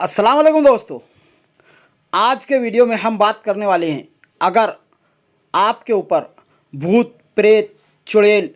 अस्सलाम वालेकुम दोस्तों। आज के वीडियो में हम बात करने वाले हैं, अगर आपके ऊपर भूत प्रेत चुड़ैल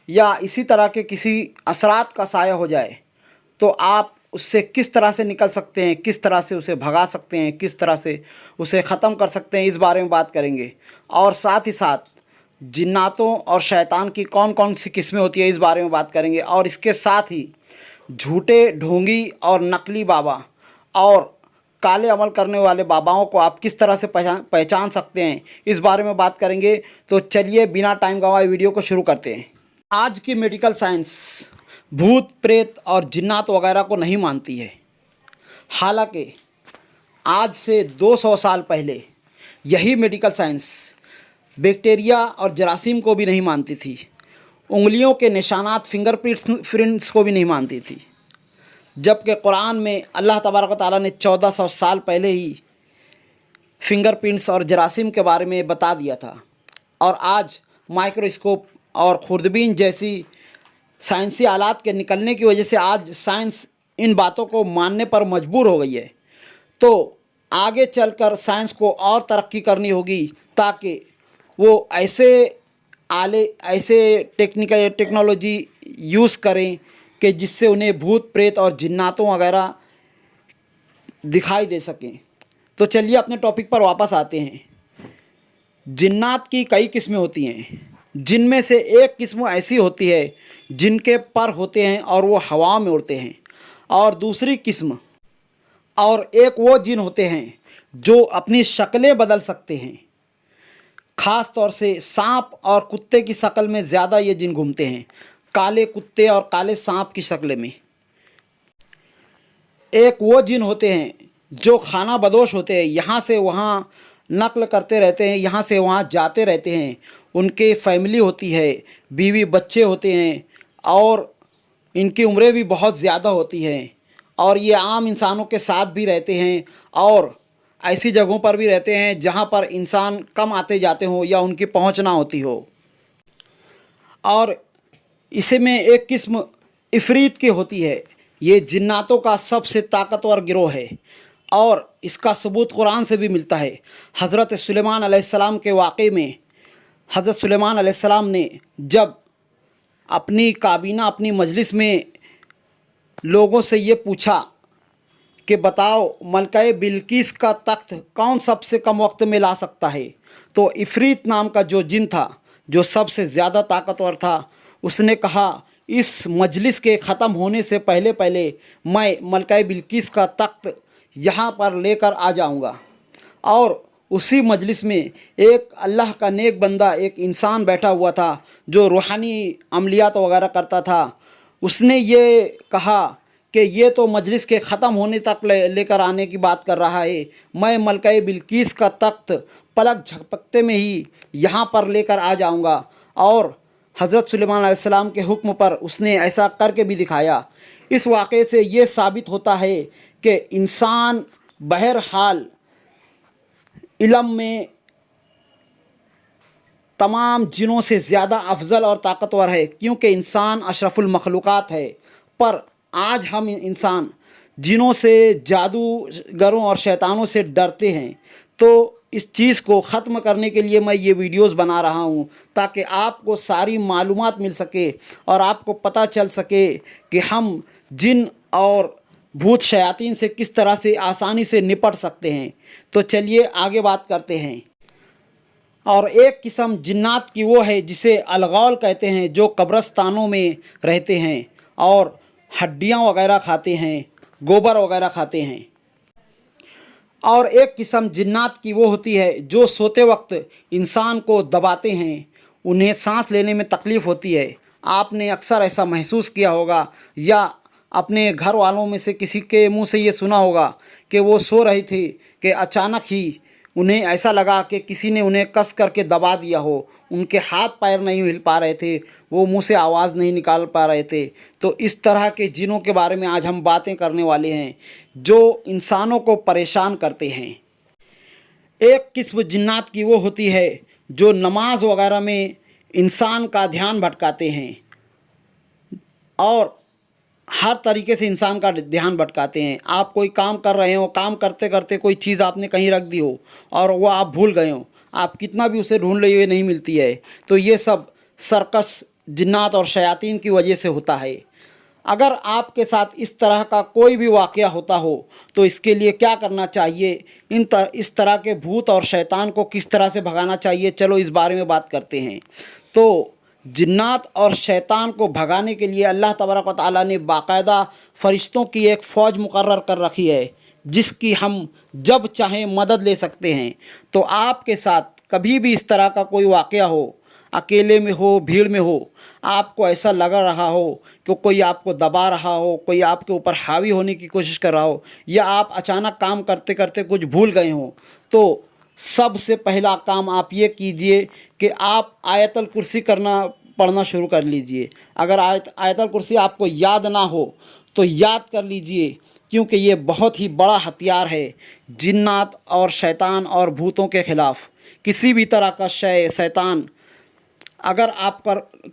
या इसी तरह के किसी असरात का साया हो जाए तो आप उससे किस तरह से निकल सकते हैं, किस तरह से उसे भगा सकते हैं, किस तरह से उसे ख़त्म कर सकते हैं, इस बारे में बात करेंगे। और साथ ही साथ जिन्नातों और शैतान की कौन कौन सी किस्में होती है, इस बारे में बात करेंगे। और इसके साथ ही झूठे ढोंगी और नकली बाबा और काले अमल करने वाले बाबाओं को आप किस तरह से पहचान सकते हैं, इस बारे में बात करेंगे। तो चलिए बिना टाइम गंवाए वीडियो को शुरू करते हैं। आज की मेडिकल साइंस भूत प्रेत और जिन्नात वगैरह को नहीं मानती है। हालांकि आज से 200 साल पहले यही मेडिकल साइंस बैक्टीरिया और जरासीम को भी नहीं मानती थी, उंगलियों के निशानात फिंगरप्रिंट्स को भी नहीं मानती थी। जबकि कुरान में अल्लाह तबारक व तआला ने 1400 साल पहले ही फिंगरप्रिंट्स और जरासीम के बारे में बता दिया था। और आज माइक्रोस्कोप और खुर्दबीन जैसी साइंसी आलात के निकलने की वजह से आज साइंस इन बातों को मानने पर मजबूर हो गई है। तो आगे चलकर साइंस को और तरक्की करनी होगी ताकि वो ऐसे टेक्नोलॉजी यूज़ करें कि जिससे उन्हें भूत प्रेत और जिन्नातों वगैरह दिखाई दे सकें। तो चलिए अपने टॉपिक पर वापस आते हैं। जिन्नात की कई किस्में होती हैं, जिनमें से एक किस्म ऐसी होती है जिनके पर होते हैं और वो हवा में उड़ते हैं, और दूसरी किस्म और एक वो जिन होते हैं जो अपनी शक्लें बदल सकते हैं। ख़ास तौर से सांप और कुत्ते की शक्ल में ज़्यादा ये जिन घूमते हैं, काले कुत्ते और काले सांप की शक्ल में। एक वो जिन होते हैं जो खाना बदोश होते हैं, यहाँ से वहाँ नकल करते रहते हैं, यहाँ से वहाँ जाते रहते हैं। उनके फैमिली होती है, बीवी बच्चे होते हैं और इनकी उम्रें भी बहुत ज़्यादा होती हैं। और ये आम इंसानों के साथ भी रहते हैं और ऐसी जगहों पर भी रहते हैं जहाँ पर इंसान कम आते जाते हों या उनकी पहुँच ना होती हो। और इसे में एक किस्म इफ़रीत की होती है। ये जिन्नातों का सबसे ताकतवर गिरोह है और इसका सबूत कुरान से भी मिलता है। हज़रत सुलेमान अलैहिस्सलाम के वाक़े में हज़रत सुलेमान अलैहिस्सलाम ने जब अपनी काबीना अपनी मजलिस में लोगों से ये पूछा कि बताओ मलका बिल्किस का तख्त कौन सबसे कम वक्त में ला सकता है, तो इफ़रीत नाम का जो जिन था, जो सबसे ज़्यादा ताकतवर था, उसने कहा इस मजलिस के ख़त्म होने से पहले पहले मैं मलका बिल्किस का तख्त यहाँ पर लेकर आ जाऊँगा। और उसी मजलिस में एक अल्लाह का नेक बंदा, एक इंसान बैठा हुआ था जो रूहानी अमलियात वगैरह करता था। उसने ये कहा कि ये तो मजलिस के ख़त्म होने तक लेकर आने की बात कर रहा है, मैं मलका बिल्किस का तख्त पलक झपकते में ही यहाँ पर लेकर आ जाऊँगा। और हज़रत सुलेमान अलैहिस्सलाम के हुक्म पर उसने ऐसा करके भी दिखाया। इस वाक़े से ये साबित होता है कि इंसान बहरहाल इल्म में तमाम जिनों से ज़्यादा अफजल और ताकतवर है, क्योंकि इंसान अशरफुल मखलूक़ात है। पर आज हम इंसान जिनों से, जादूगरों और शैतानों से डरते हैं। तो इस चीज़ को ख़त्म करने के लिए मैं ये वीडियोस बना रहा हूँ ताकि आपको सारी मालूमात मिल सके और आपको पता चल सके कि हम जिन और भूत शयातीन से किस तरह से आसानी से निपट सकते हैं। तो चलिए आगे बात करते हैं। और एक किस्म जिन्नात की वो है जिसे अलगौल कहते हैं, जो कब्रस्तानों में रहते हैं और हड्डियाँ वगैरह खाते हैं, गोबर वगैरह खाते हैं। और एक किस्म जिन्नात की वो होती है जो सोते वक्त इंसान को दबाते हैं, उन्हें सांस लेने में तकलीफ़ होती है। आपने अक्सर ऐसा महसूस किया होगा या अपने घर वालों में से किसी के मुंह से ये सुना होगा कि वो सो रहे थे कि अचानक ही उन्हें ऐसा लगा कि किसी ने उन्हें कस करके दबा दिया हो। उनके हाथ पैर नहीं हिल पा रहे थे, वो मुंह से आवाज़ नहीं निकाल पा रहे थे। तो इस तरह के जिनों के बारे में आज हम बातें करने वाले हैं जो इंसानों को परेशान करते हैं। एक किस्म जिन्नात की वो होती है जो नमाज वगैरह में इंसान का ध्यान भटकाते हैं और हर तरीके से इंसान का ध्यान भटकाते हैं। आप कोई काम कर रहे हो, काम करते करते कोई चीज़ आपने कहीं रख दी हो और वो आप भूल गए हो, आप कितना भी उसे ढूंढ लिए नहीं मिलती है, तो ये सब सर्कस जिन्नात और शयातीन की वजह से होता है। अगर आपके साथ इस तरह का कोई भी वाक़या होता हो तो इसके लिए क्या करना चाहिए, इस तरह के भूत और शैतान को किस तरह से भगाना चाहिए, चलो इस बारे में बात करते हैं। तो जिन्नात और शैतान को भगाने के लिए अल्लाह तबारक व तआला ने बाकायदा फ़रिश्तों की एक फ़ौज मुकर्रर कर रखी है, जिसकी हम जब चाहें मदद ले सकते हैं। तो आपके साथ कभी भी इस तरह का कोई वाक़या हो, अकेले में हो, भीड़ में हो, आपको ऐसा लग रहा हो कि कोई आपको दबा रहा हो, कोई आपके ऊपर हावी होने की कोशिश कर रहा हो, या आप अचानक काम करते करते कुछ भूल गए हों, तो सबसे पहला काम आप ये कीजिए कि आप आयतल कुर्सी पढ़ना शुरू कर लीजिए। अगर आयतल कुर्सी आपको याद ना हो तो याद कर लीजिए, क्योंकि ये बहुत ही बड़ा हथियार है जिन्नात और शैतान और भूतों के ख़िलाफ़। किसी भी तरह का शैतान अगर आप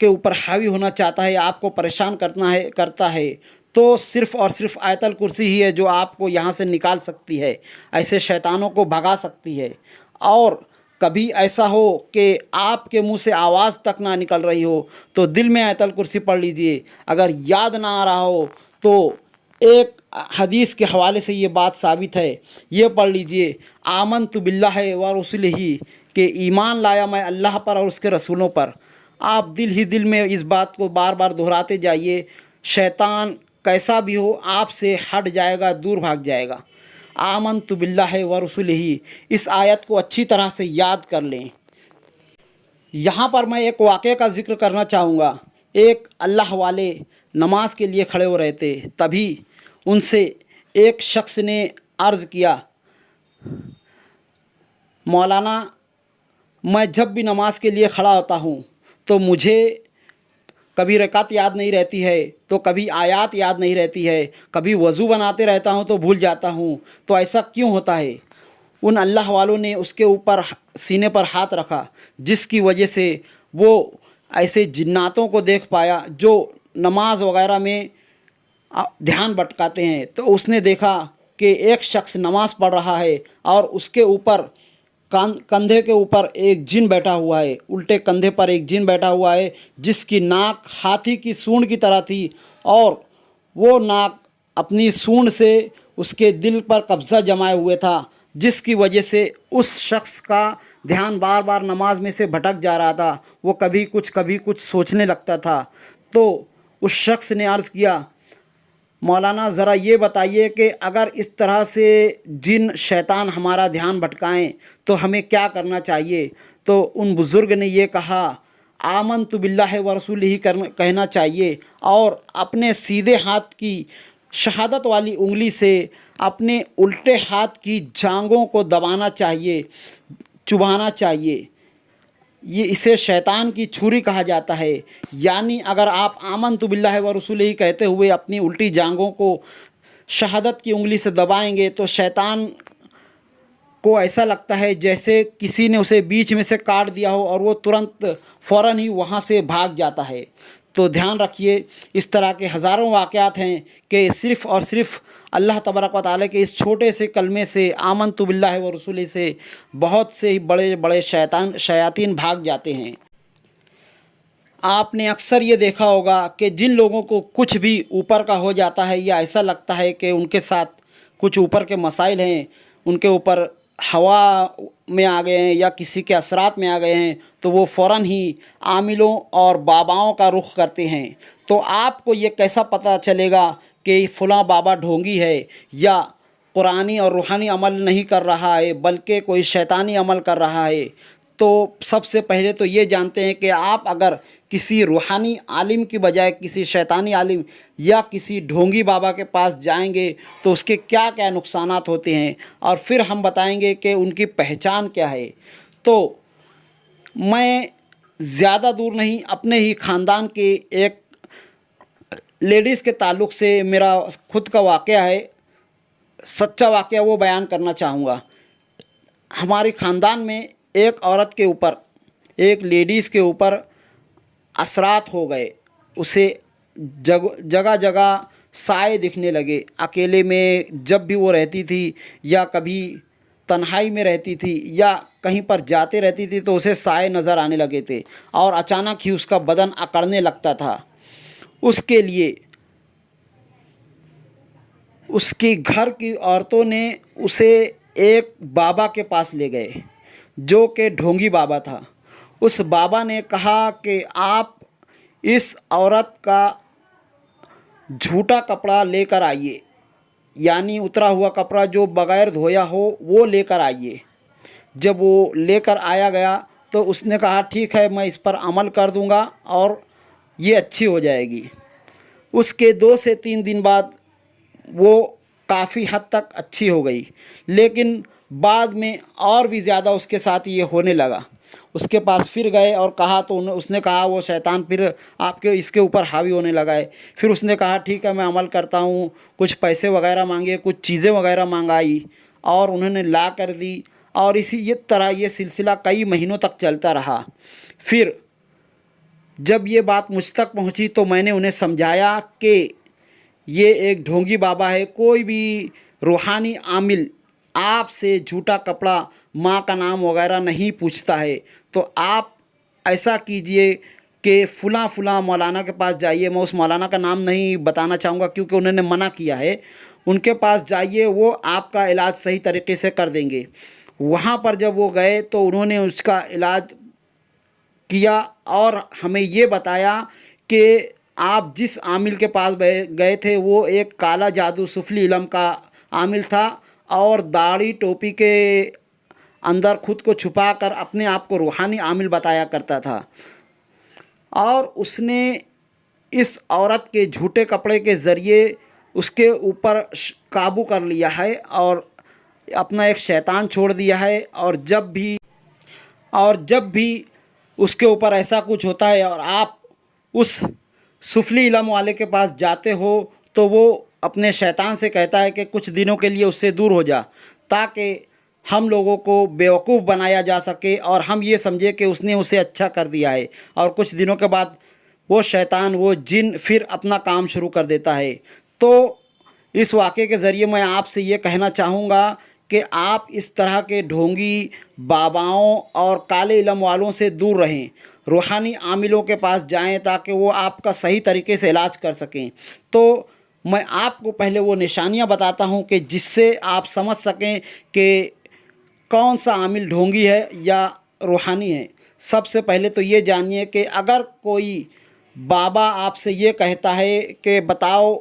के ऊपर हावी होना चाहता है, आपको परेशान करता है, तो सिर्फ़ और सिर्फ आयतल कुर्सी ही है जो आपको यहाँ से निकाल सकती है, ऐसे शैतानों को भगा सकती है। और कभी ऐसा हो कि आपके मुंह से आवाज़ तक ना निकल रही हो तो दिल में आयतल कुर्सी पढ़ लीजिए। अगर याद ना आ रहा हो तो एक हदीस के हवाले से ये बात साबित है, ये पढ़ लीजिए, आमनतु बिल्लाहि व रसूलिही, कि ईमान लाया मैं अल्लाह पर और उसके रसूलों पर। आप दिल ही दिल में इस बात को बार बार दोहराते जाइए, शैतान कैसा भी हो आपसे हट जाएगा, दूर भाग जाएगा। आमनतु बिल्लाहि व रसूलिही, इस आयत को अच्छी तरह से याद कर लें। यहाँ पर मैं एक वाक़े का ज़िक्र करना चाहूँगा। एक अल्लाह वाले नमाज के लिए खड़े हो रहे थे, तभी उनसे एक शख्स ने अर्ज़ किया, मौलाना मैं जब भी नमाज के लिए खड़ा होता हूँ तो मुझे कभी रकात याद नहीं रहती है, तो कभी आयत याद नहीं रहती है, कभी वज़ू बनाते रहता हूँ तो भूल जाता हूँ, तो ऐसा क्यों होता है। उन अल्लाह वालों ने उसके ऊपर सीने पर हाथ रखा, जिसकी वजह से वो ऐसे जिन्नातों को देख पाया जो नमाज वगैरह में ध्यान भटकाते हैं। तो उसने देखा कि एक शख्स नमाज पढ़ रहा है और उसके ऊपर कंधे के ऊपर एक जिन बैठा हुआ है, उल्टे कंधे पर एक जिन बैठा हुआ है, जिसकी नाक हाथी की सूंड की तरह थी, और वो नाक अपनी सूंड से उसके दिल पर कब्ज़ा जमाए हुए था, जिसकी वजह से उस शख्स का ध्यान बार बार नमाज में से भटक जा रहा था। वो कभी कुछ सोचने लगता था। तो उस शख्स ने अर्ज़ किया, मौलाना ज़रा ये बताइए कि अगर इस तरह से जिन शैतान हमारा ध्यान भटकाएं तो हमें क्या करना चाहिए। तो उन बुज़ुर्ग ने ये कहा, आमनतु बिल्लाहि व रसूलिही कहना चाहिए, और अपने सीधे हाथ की शहादत वाली उंगली से अपने उल्टे हाथ की जांघों को दबाना चाहिए, चुभाना चाहिए। ये इसे शैतान की छुरी कहा जाता है। यानी अगर आप आमनतु बिल्लाहि व रसूलिही कहते हुए अपनी उल्टी जांघों को शहादत की उंगली से दबाएंगे तो शैतान को ऐसा लगता है जैसे किसी ने उसे बीच में से काट दिया हो, और वो तुरंत फ़ौरन ही वहाँ से भाग जाता है। तो ध्यान रखिए, इस तरह के हज़ारों वाक़यात हैं कि सिर्फ़ और सिर्फ अल्लाह तबारक व तआला के इस छोटे से कलमे से, आमनतु बिल्लाहि व रसूलिही से, बहुत से ही बड़े बड़े शयातीन भाग जाते हैं। आपने अक्सर ये देखा होगा कि जिन लोगों को कुछ भी ऊपर का हो जाता है, या ऐसा लगता है कि उनके साथ कुछ ऊपर के मसाइल हैं, उनके ऊपर हवा में आ गए हैं या किसी के असरात में आ गए हैं, तो वो फ़ौरन ही आमिलों और बाबाओं का रुख करते हैं। तो आपको ये कैसा पता चलेगा कि फ़लाँ बाबा ढोंगी है, या कुरानी और रूहानी अमल नहीं कर रहा है बल्कि कोई शैतानी अमल कर रहा है। तो सबसे पहले तो ये जानते हैं कि आप अगर किसी रूहानी आलिम की बजाय किसी शैतानी आलिम या किसी ढोंगी बाबा के पास जाएंगे तो उसके क्या क्या नुकसानात होते हैं, और फिर हम बताएंगे कि उनकी पहचान क्या है। तो मैं ज़्यादा दूर नहीं, अपने ही ख़ानदान के एक लेडीज़ के ताल्लुक़ से मेरा खुद का वाक़या है, सच्चा वाक़या वो बयान करना चाहूँगा। हमारे ख़ानदान में एक औरत के ऊपर, एक लेडीज़ के ऊपर असरात हो गए। उसे जगह जगह سائے دکھنے لگے. اکیلے میں جب بھی وہ رہتی تھی یا کبھی تنہائی میں رہتی تھی یا کہیں پر جاتے رہتی تھی تو اسے سائے نظر آنے لگے تھے اور اچانک ہی اس کا بدن اکڑنے لگتا تھا. اس کے لیے اس کی گھر کی عورتوں نے اسے ایک بابا کے پاس لے گئے جو کہ ڈھونگی بابا تھا. اس بابا نے کہا کہ آپ اس عورت کا جھوٹا کپڑا لے کر آئیے، یعنی اترا ہوا کپڑا جو بغیر دھویا ہو وہ لے کر آئیے. جب وہ لے کر آیا گیا تو اس نے کہا ٹھیک ہے، میں اس پر عمل کر دوں گا اور یہ اچھی ہو جائے گی. اس کے 2 سے 3 دن بعد وہ کافی حد تک اچھی ہو گئی، لیکن بعد میں اور بھی زیادہ اس کے ساتھ یہ ہونے لگا. اس کے پاس پھر گئے اور کہا تو اس نے کہا وہ شیطان پھر آپ کے اس کے اوپر حاوی ہونے لگا ہے. پھر اس نے کہا ٹھیک ہے میں عمل کرتا ہوں. کچھ پیسے وغیرہ مانگے، کچھ چیزیں وغیرہ مانگائی اور انہوں نے لا کر دی، اور اسی طرح یہ سلسلہ کئی مہینوں تک چلتا رہا. پھر جب یہ بات مجھ تک پہنچی تو میں نے انہیں سمجھایا کہ یہ ایک ڈھونگی بابا ہے. کوئی بھی روحانی عامل آپ سے جھوٹا کپڑا، ماں کا نام وغیرہ نہیں پوچھتا ہے. تو آپ ایسا کیجئے کہ فلاں فلاں مولانا کے پاس جائیے. میں اس مولانا کا نام نہیں بتانا چاہوں گا کیونکہ انہوں نے منع کیا ہے. ان کے پاس جائیے، وہ آپ کا علاج صحیح طریقے سے کر دیں گے. وہاں پر جب وہ گئے تو انہوں نے اس کا علاج کیا اور ہمیں یہ بتایا کہ آپ جس عامل کے پاس گئے تھے وہ ایک کالا جادو سفلی علم کا عامل تھا اور داڑھی ٹوپی کے اندر خود کو چھپا کر اپنے آپ کو روحانی عامل بتایا کرتا تھا. اور اس نے اس عورت کے جھوٹے کپڑے کے ذریعے اس کے اوپر قابو کر لیا ہے اور اپنا ایک شیطان چھوڑ دیا ہے. اور جب بھی اس کے اوپر ایسا کچھ ہوتا ہے اور آپ اس سفلی علم والے کے پاس جاتے ہو تو وہ اپنے شیطان سے کہتا ہے کہ کچھ دنوں کے لیے اس سے دور ہو جا، تاکہ ہم لوگوں کو بیوقوف بنایا جا سکے اور ہم یہ سمجھے کہ اس نے اسے اچھا کر دیا ہے. اور کچھ دنوں کے بعد وہ شیطان، وہ جن پھر اپنا کام شروع کر دیتا ہے. تو اس واقعے کے ذریعے میں آپ سے یہ کہنا چاہوں گا کہ آپ اس طرح کے ڈھونگی باباؤں اور کالے علم والوں سے دور رہیں. روحانی عاملوں کے پاس جائیں تاکہ وہ آپ کا صحیح طریقے سے علاج کر سکیں. تو میں آپ کو پہلے وہ نشانیاں بتاتا ہوں کہ جس سے آپ سمجھ سکیں کہ کون سا عامل ڈھونگی ہے یا روحانی ہے. سب سے پہلے تو یہ جانیے کہ اگر کوئی بابا آپ سے یہ کہتا ہے کہ بتاؤ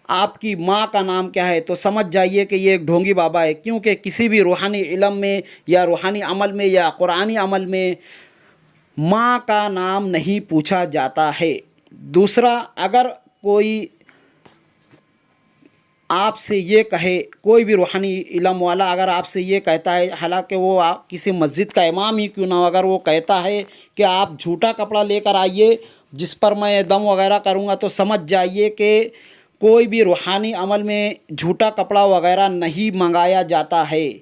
آپ کی ماں کا نام کیا ہے، تو سمجھ جائیے کہ یہ ایک ڈھونگی بابا ہے. کیونکہ کسی بھی روحانی علم میں یا روحانی عمل میں یا قرآنی عمل میں ماں کا نام نہیں پوچھا جاتا ہے. دوسرا، اگر کوئی آپ سے یہ کہے، کوئی بھی روحانی علم والا اگر آپ سے یہ کہتا ہے، حالانکہ وہ آپ کسی مسجد کا امام ہی کیوں نہ ہو، اگر وہ کہتا ہے کہ آپ جھوٹا کپڑا لے کر آئیے جس پر میں دم وغیرہ کروں گا، تو سمجھ جائیے کہ کوئی بھی روحانی عمل میں جھوٹا کپڑا وغیرہ نہیں منگایا جاتا ہے.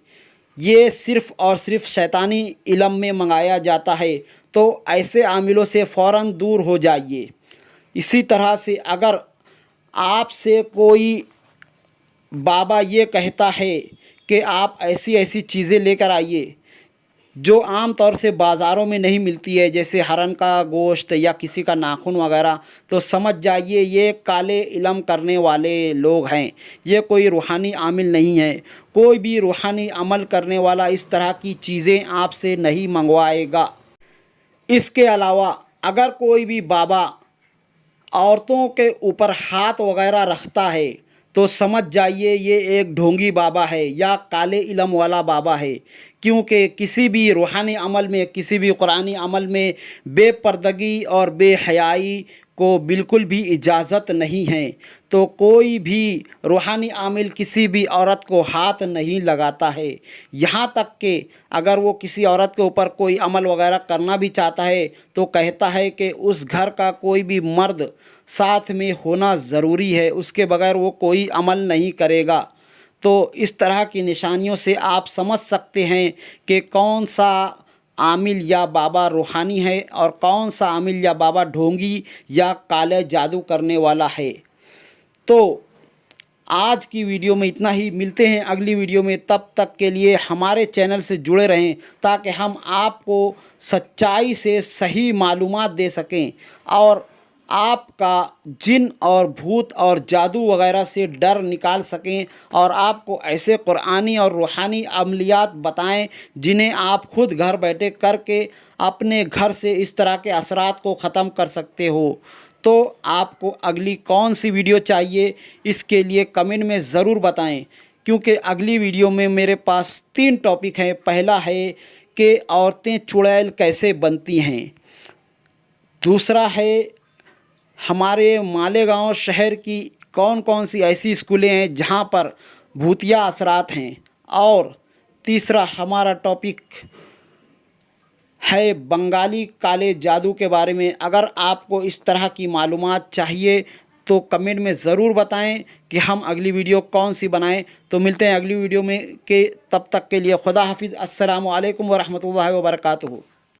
یہ صرف اور صرف شیطانی علم میں منگایا جاتا ہے. تو ایسے عاملوں سے فوراً دور ہو جائیے. اسی طرح سے اگر آپ سے کوئی بابا یہ کہتا ہے کہ آپ ایسی ایسی چیزیں لے کر آئیے جو عام طور سے بازاروں میں نہیں ملتی ہے، جیسے ہرن کا گوشت یا کسی کا ناخن وغیرہ، تو سمجھ جائیے یہ کالے علم کرنے والے لوگ ہیں. یہ کوئی روحانی عامل نہیں ہے. کوئی بھی روحانی عمل کرنے والا اس طرح کی چیزیں آپ سے نہیں منگوائے گا. اس کے علاوہ اگر کوئی بھی بابا عورتوں کے اوپر ہاتھ وغیرہ رکھتا ہے تو سمجھ جائیے یہ ایک ڈھونگی بابا ہے یا کالے علم والا بابا ہے. کیونکہ کسی بھی روحانی عمل میں، کسی بھی قرآنی عمل میں بے پردگی اور بے حیائی کو بالکل بھی اجازت نہیں ہے. تو کوئی بھی روحانی عامل کسی بھی عورت کو ہاتھ نہیں لگاتا ہے. یہاں تک کہ اگر وہ کسی عورت کے اوپر کوئی عمل وغیرہ کرنا بھی چاہتا ہے تو کہتا ہے کہ اس گھر کا کوئی بھی مرد ساتھ میں ہونا ضروری ہے، اس کے بغیر وہ کوئی عمل نہیں کرے گا. تو اس طرح کی نشانیوں سے آپ سمجھ سکتے ہیں کہ کون سا عامل یا بابا روحانی ہے اور کون سا عامل یا بابا ڈھونگی یا کالے جادو کرنے والا ہے. तो आज की वीडियो में इतना ही, मिलते हैं अगली वीडियो में। तब तक के लिए हमारे चैनल से जुड़े रहें ताकि हम आपको सच्चाई से सही मालूमात दे सकें और आपका जिन और भूत और जादू वगैरह से डर निकाल सकें और आपको ऐसे कुरानी और रूहानी अमलियात बताएं जिन्हें आप खुद घर बैठे करके अपने घर से इस तरह के असरात को ख़त्म कर सकते हो। तो आपको अगली कौन सी वीडियो चाहिए इसके लिए कमेंट में ज़रूर बताएं, क्योंकि अगली वीडियो में मेरे पास 3 टॉपिक हैं। पहला है कि औरतें चुड़ैल कैसे बनती हैं, दूसरा है हमारे मालेगांव शहर की कौन कौन सी ऐसी स्कूलें हैं जहां पर भूतिया असरात हैं, और तीसरा हमारा टॉपिक है बंगाली काले जादू के बारे में। अगर आपको इस तरह की मालूमात चाहिए तो कमेंट में ज़रूर बताएं कि हम अगली वीडियो कौन सी बनाएं। तो मिलते हैं अगली वीडियो में, तब तक के लिए खुदा हाफिज़। अस्सलामु अलैकुम व रहमतुल्लाहि व बरकातुहू।